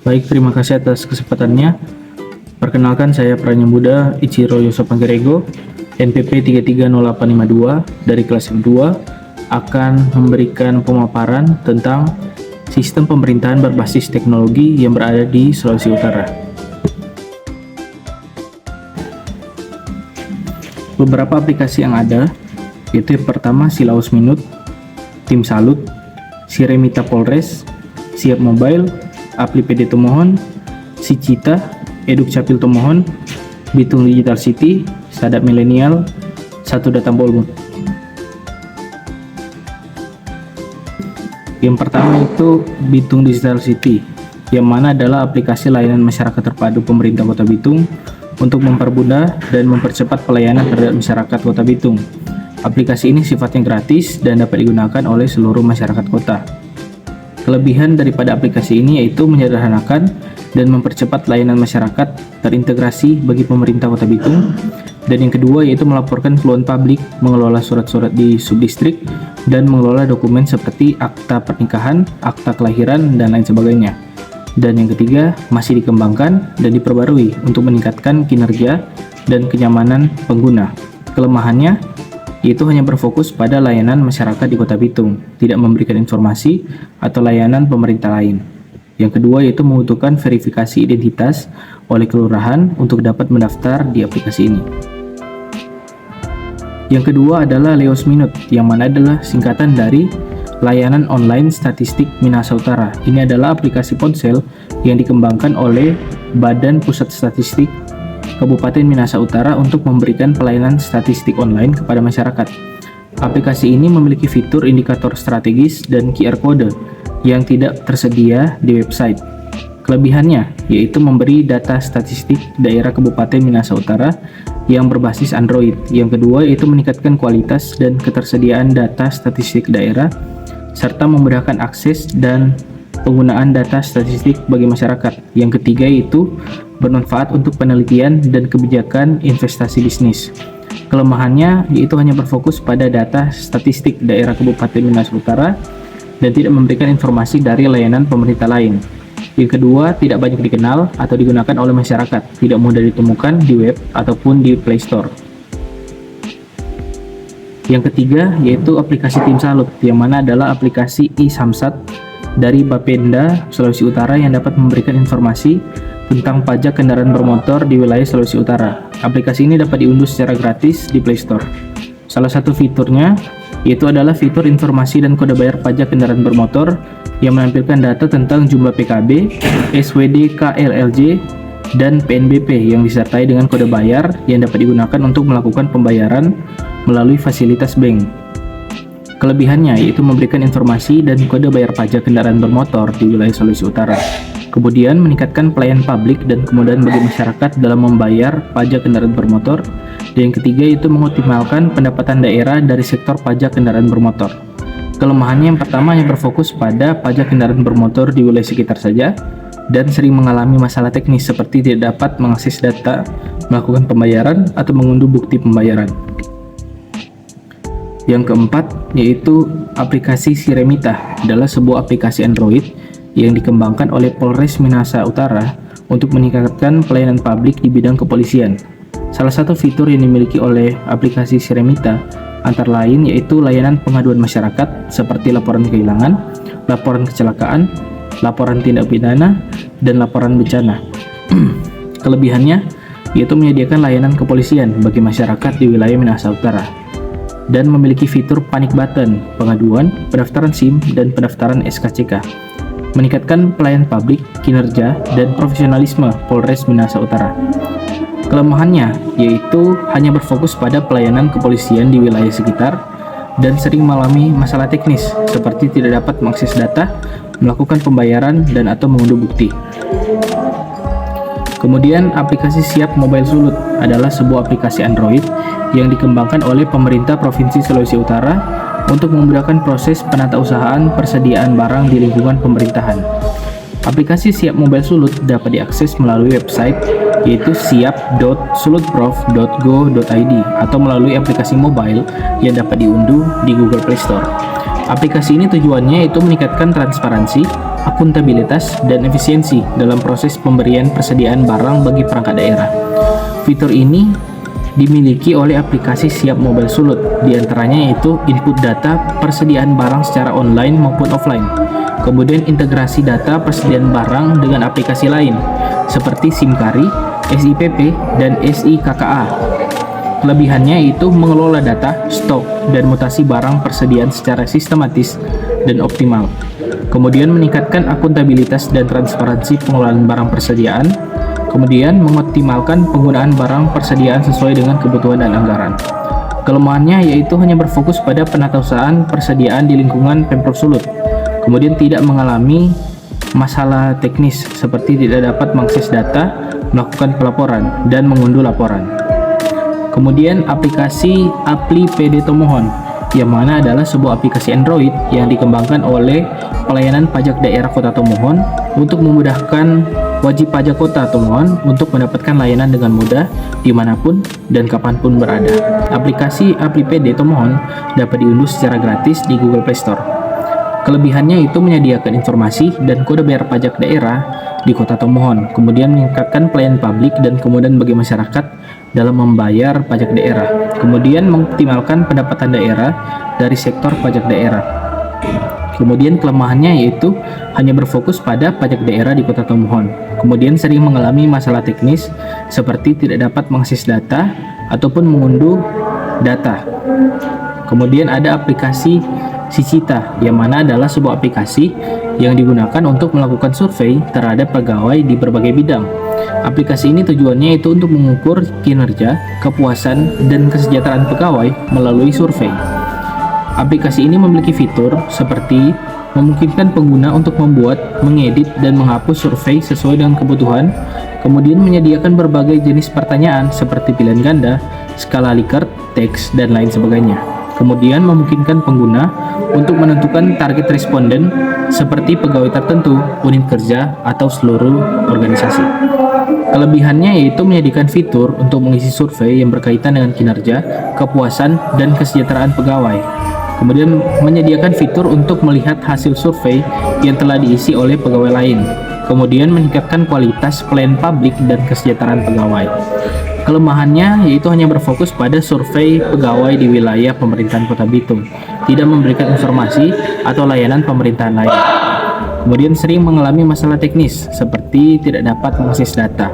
Baik, terima kasih atas kesempatannya. Perkenalkan, saya Pranyamuda Ichiro Yosopanggerego, NPP 330852 dari kelas F2, akan memberikan pemaparan tentang sistem pemerintahan berbasis teknologi yang berada di Sulawesi Utara. Beberapa aplikasi yang ada, yaitu yang pertama Silaus Minut, Tim Salut, Siremita Polres, Siap Mobile, Apli PD Tomohon, Sicita, Edukcapil Tomohon, Bitung Digital City, Sadap Milenial, Satu Data Bolmut. Yang pertama itu Bitung Digital City, yang mana adalah aplikasi layanan masyarakat terpadu pemerintah Kota Bitung untuk mempermudah dan mempercepat pelayanan terhadap masyarakat Kota Bitung. Aplikasi ini sifatnya gratis dan dapat digunakan oleh seluruh masyarakat kota. Kelebihan daripada aplikasi ini yaitu menyederhanakan dan mempercepat layanan masyarakat terintegrasi bagi pemerintah Kota Bitung. Dan yang kedua yaitu melaporkan keluhan publik, mengelola surat-surat di subdistrik, dan mengelola dokumen seperti akta pernikahan, akta kelahiran, dan lain sebagainya. Dan yang ketiga masih dikembangkan dan diperbarui untuk meningkatkan kinerja dan kenyamanan pengguna. Kelemahannya yaitu hanya berfokus pada layanan masyarakat di Kota Bitung, tidak memberikan informasi atau layanan pemerintah lain. Yang kedua yaitu membutuhkan verifikasi identitas oleh kelurahan untuk dapat mendaftar di aplikasi ini. Yang kedua adalah Leos Minut, yang mana adalah singkatan dari Layanan Online Statistik Minahasa Utara. Ini adalah aplikasi ponsel yang dikembangkan oleh Badan Pusat Statistik Kabupaten Minahasa Utara untuk memberikan pelayanan statistik online kepada masyarakat. Aplikasi ini memiliki fitur indikator strategis dan QR code yang tidak tersedia di website. Kelebihannya yaitu memberi data statistik daerah Kabupaten Minahasa Utara yang berbasis Android. Yang kedua yaitu meningkatkan kualitas dan ketersediaan data statistik daerah serta memudahkan akses dan penggunaan data statistik bagi masyarakat. Yang ketiga yaitu bermanfaat untuk penelitian dan kebijakan investasi bisnis. Kelemahannya yaitu hanya berfokus pada data statistik daerah Kabupaten Minahasa Utara dan tidak memberikan informasi dari layanan pemerintah lain. Yang kedua, tidak banyak dikenal atau digunakan oleh masyarakat, tidak mudah ditemukan di web ataupun di Play Store. Yang ketiga yaitu aplikasi Tim Salut, yang mana adalah aplikasi e-Samsat dari Bapenda Sulawesi Utara yang dapat memberikan informasi tentang pajak kendaraan bermotor di wilayah Sulawesi Utara. Aplikasi ini dapat diunduh secara gratis di Play Store. Salah satu fiturnya yaitu adalah fitur informasi dan kode bayar pajak kendaraan bermotor yang menampilkan data tentang jumlah PKB, SWD, KLLJ, dan PNBP yang disertai dengan kode bayar yang dapat digunakan untuk melakukan pembayaran melalui fasilitas bank. Kelebihannya yaitu memberikan informasi dan kode bayar pajak kendaraan bermotor di wilayah Sulawesi Utara. Kemudian meningkatkan pelayanan publik dan kemudahan bagi masyarakat dalam membayar pajak kendaraan bermotor. Dan yang ketiga yaitu mengoptimalkan pendapatan daerah dari sektor pajak kendaraan bermotor. Kelemahannya yang pertama hanya berfokus pada pajak kendaraan bermotor di wilayah sekitar saja dan sering mengalami masalah teknis seperti tidak dapat mengakses data, melakukan pembayaran, atau mengunduh bukti pembayaran. Yang keempat yaitu aplikasi Siremita, adalah sebuah aplikasi Android yang dikembangkan oleh Polres Minahasa Utara untuk meningkatkan pelayanan publik di bidang kepolisian. Salah satu fitur yang dimiliki oleh aplikasi Siremita antara lain yaitu layanan pengaduan masyarakat seperti laporan kehilangan, laporan kecelakaan, laporan tindak pidana, dan laporan bencana. Kelebihannya yaitu menyediakan layanan kepolisian bagi masyarakat di wilayah Minahasa Utara dan memiliki fitur panic button, pengaduan, pendaftaran SIM, dan pendaftaran SKCK. Meningkatkan pelayanan publik, kinerja, dan profesionalisme Polres Minahasa Utara. Kelemahannya yaitu hanya berfokus pada pelayanan kepolisian di wilayah sekitar dan sering mengalami masalah teknis seperti tidak dapat mengakses data, melakukan pembayaran, dan atau mengunduh bukti. Kemudian aplikasi Siap Mobile Sulut adalah sebuah aplikasi Android yang dikembangkan oleh pemerintah Provinsi Sulawesi Utara untuk memudahkan proses penatausahaan persediaan barang di lingkungan pemerintahan. Aplikasi Siap Mobile Sulut dapat diakses melalui website yaitu siap.sulutprov.go.id atau melalui aplikasi mobile yang dapat diunduh di Google Play Store. Aplikasi ini tujuannya yaitu meningkatkan transparansi, akuntabilitas, dan efisiensi dalam proses pemberian persediaan barang bagi perangkat daerah. Fitur ini dimiliki oleh aplikasi Siap Mobile Sulut, diantaranya yaitu input data persediaan barang secara online maupun offline, kemudian integrasi data persediaan barang dengan aplikasi lain, seperti SIMKARI, SIPP, dan SIKKA. Kelebihannya yaitu mengelola data, stok, dan mutasi barang persediaan secara sistematis dan optimal. Kemudian meningkatkan akuntabilitas dan transparansi pengelolaan barang persediaan. Kemudian mengoptimalkan penggunaan barang persediaan sesuai dengan kebutuhan dan anggaran. Kelemahannya yaitu hanya berfokus pada penatausahaan persediaan di lingkungan Pemprov Sulut. Kemudian tidak mengalami masalah teknis seperti tidak dapat mengakses data, melakukan pelaporan, dan mengunduh laporan. Kemudian aplikasi Apli PD Tomohon, yang mana adalah sebuah aplikasi Android yang dikembangkan oleh Pelayanan Pajak Daerah Kota Tomohon untuk memudahkan wajib pajak Kota Tomohon untuk mendapatkan layanan dengan mudah dimanapun dan kapanpun berada. Aplikasi Apli PD Tomohon dapat diunduh secara gratis di Google Play Store. Kelebihannya itu menyediakan informasi dan kode bayar pajak daerah di Kota Tomohon, kemudian meningkatkan pelayanan publik dan kemudian bagi masyarakat dalam membayar pajak daerah, kemudian mengoptimalkan pendapatan daerah dari sektor pajak daerah. Kemudian kelemahannya yaitu hanya berfokus pada pajak daerah di Kota Tomohon, kemudian sering mengalami masalah teknis seperti tidak dapat mengakses data ataupun mengunduh data. Kemudian ada aplikasi Sicita, yang mana adalah sebuah aplikasi yang digunakan untuk melakukan survei terhadap pegawai di berbagai bidang. Aplikasi ini tujuannya itu untuk mengukur kinerja, kepuasan, dan kesejahteraan pegawai melalui survei. Aplikasi ini memiliki fitur seperti memungkinkan pengguna untuk membuat, mengedit, dan menghapus survei sesuai dengan kebutuhan, kemudian menyediakan berbagai jenis pertanyaan seperti pilihan ganda, skala Likert, teks, dan lain sebagainya. Kemudian memungkinkan pengguna untuk menentukan target responden seperti pegawai tertentu, unit kerja, atau seluruh organisasi. Kelebihannya yaitu menyediakan fitur untuk mengisi survei yang berkaitan dengan kinerja, kepuasan, dan kesejahteraan pegawai. Kemudian menyediakan fitur untuk melihat hasil survei yang telah diisi oleh pegawai lain. Kemudian meningkatkan kualitas pelayanan publik dan kesejahteraan pegawai. Kelemahannya yaitu hanya berfokus pada survei pegawai di wilayah pemerintahan Kota Bitung, tidak memberikan informasi atau layanan pemerintahan lain. Kemudian sering mengalami masalah teknis seperti tidak dapat mengakses data.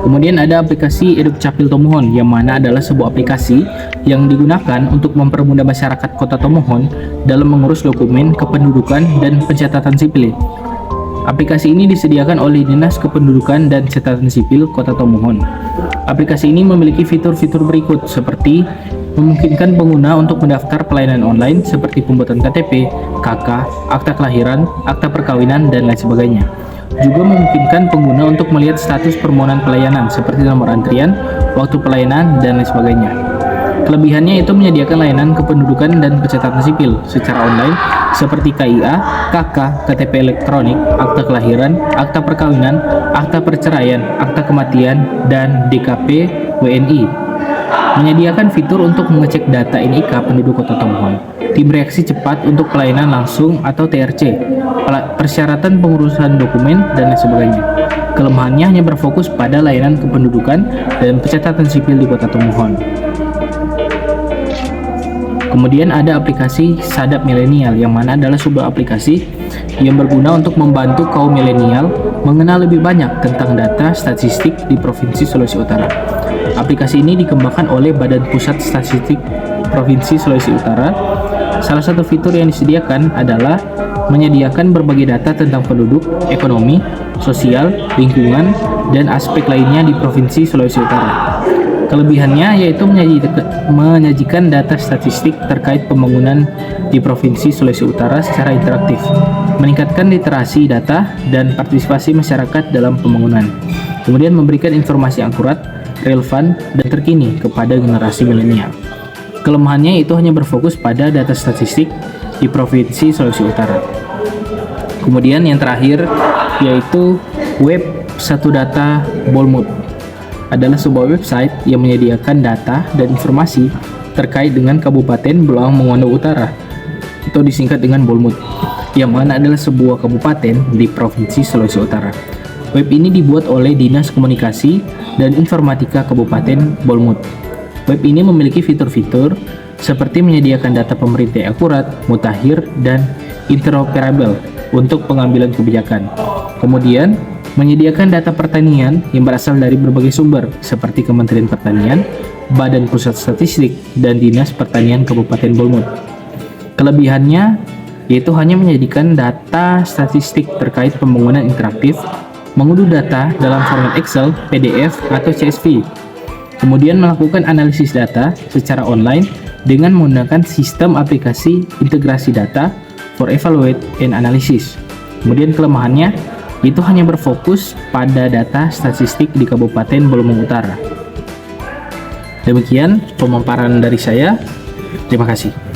Kemudian ada aplikasi Edukcapil Tomohon, yang mana adalah sebuah aplikasi yang digunakan untuk mempermudah masyarakat Kota Tomohon dalam mengurus dokumen kependudukan dan pencatatan sipil. Aplikasi ini disediakan oleh Dinas Kependudukan dan Catatan Sipil Kota Tomohon. Aplikasi ini memiliki fitur-fitur berikut seperti memungkinkan pengguna untuk mendaftar pelayanan online seperti pembuatan KTP, KK, akta kelahiran, akta perkawinan, dan lain sebagainya. Juga memungkinkan pengguna untuk melihat status permohonan pelayanan seperti nomor antrian, waktu pelayanan, dan lain sebagainya. Kelebihannya itu menyediakan layanan kependudukan dan pencatatan sipil secara online seperti KIA, KK, KTP elektronik, akta kelahiran, akta perkawinan, akta perceraian, akta kematian, dan DKP WNI. Menyediakan fitur untuk mengecek data NIK penduduk Kota Tomohon, tim reaksi cepat untuk pelayanan langsung atau TRC, persyaratan pengurusan dokumen, dan lain sebagainya. Kelemahannya hanya berfokus pada layanan kependudukan dan pencatatan sipil di Kota Tomohon. Kemudian ada aplikasi Sadap Milenial, yang mana adalah sebuah aplikasi yang berguna untuk membantu kaum milenial mengenal lebih banyak tentang data statistik di Provinsi Sulawesi Utara. Aplikasi ini dikembangkan oleh Badan Pusat Statistik Provinsi Sulawesi Utara. Salah satu fitur yang disediakan adalah menyediakan berbagai data tentang penduduk, ekonomi, sosial, lingkungan, dan aspek lainnya di Provinsi Sulawesi Utara. Kelebihannya yaitu menyajikan data statistik terkait pembangunan di Provinsi Sulawesi Utara secara interaktif, meningkatkan literasi data dan partisipasi masyarakat dalam pembangunan, kemudian memberikan informasi akurat, relevan, dan terkini kepada generasi milenial. Kelemahannya itu hanya berfokus pada data statistik di Provinsi Sulawesi Utara. Kemudian yang terakhir yaitu web Satu Data Bolmut, adalah sebuah website yang menyediakan data dan informasi terkait dengan Kabupaten Bulaang Mongondo Utara atau disingkat dengan Bolmut. yang mana adalah sebuah kabupaten di Provinsi Sulawesi Utara. Web ini dibuat oleh Dinas Komunikasi dan Informatika Kabupaten Bolmut. Web ini memiliki fitur-fitur seperti menyediakan data pemerintah yang akurat, mutakhir, dan interoperabel untuk pengambilan kebijakan. Kemudian, menyediakan data pertanian yang berasal dari berbagai sumber seperti Kementerian Pertanian, Badan Pusat Statistik, dan Dinas Pertanian Kabupaten Bolmut. Kelebihannya yaitu hanya menjadikan data statistik terkait pembangunan interaktif, mengunduh data dalam format Excel, PDF, atau CSV, kemudian melakukan analisis data secara online dengan menggunakan sistem aplikasi integrasi data for evaluate and analysis. Kemudian kelemahannya itu hanya berfokus pada data statistik di Kabupaten Bolmut Utara. Demikian pemaparan dari saya. Terima kasih.